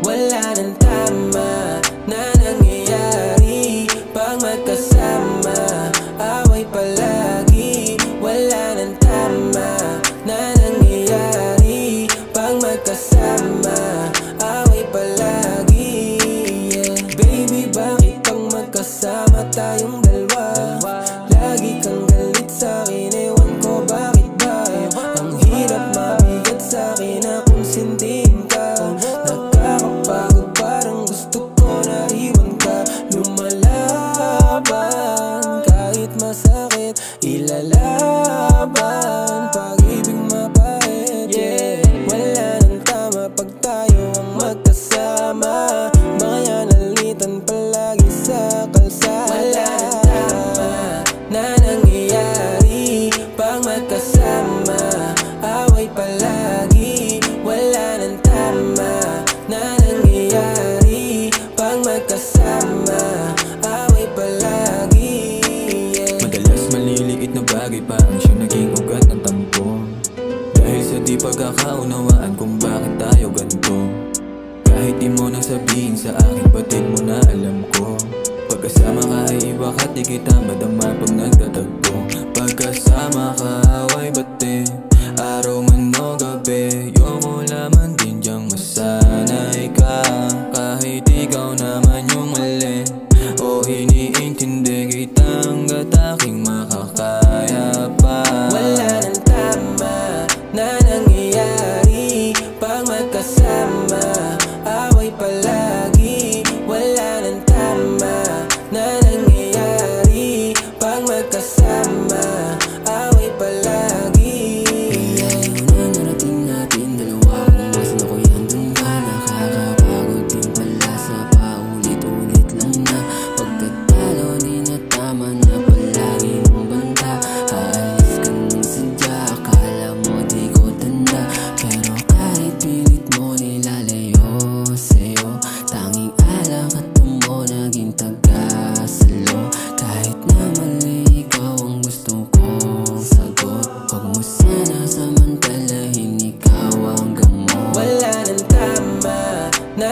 Wala nang tama na nangyayari pag magkasama, away palagi. Wala nang tama na nangyayari pag magkasama, away palagi. Baby, bakit pag magkasama tayong dalawa lagi kang galit sa'kin? Ewan ko bakit ba ang hirap mabigat sa'kin na konsintihin ka. Nakakapagod, parang gusto ko na iwan ka. Lumalaban kahit masakit, ilalaban pag-ibig mapait. Wala nang tama pag tayo ang magkasama, mga nalitan palagi sa kalsada. Wala nang tama na nangyayari pag magkasama, away palagi. Wala nang tama na nangyayari pag magkasama, away palagi. Madalas maliliit na bagay pa ang siyang naging ugat ng tampo, dahil sa di pagkakaunawaan kung bakit tayo ganito. Kahit di mo nang sabihin sa akin, batid mo na alam ko. Pagkasama ka ay iba ka, di kita madama pag nagtatagpo. Pagkasama ka, away bate, araw man o gabi. Yoko lamang din diyang masanay ka, kahit ikaw naman yung mali. O iniintindi kita hanggat aking makakaya pa. Wala nang tama na nangyayari pag magkasama, away palagi. Wala nang tama na nangyayari pag magkasama, away palagi. Layo na narating natin dalawa, kung masan ako'y andun ka. Nakakapagod din pala sa paulit-ulit lang na pagkatalo. Di na tama na palagi mong banta. Aalis ka nang sadya, akala mo di ko tanda. Pero kahit pilit mo nilalayo sa'yo, tanging alakat mo naging taga-salo. Kahit na mali, ikaw ang gusto kong sagot. Huwag mo sana samantalahin, ikaw ang gamot. Wala nang tama na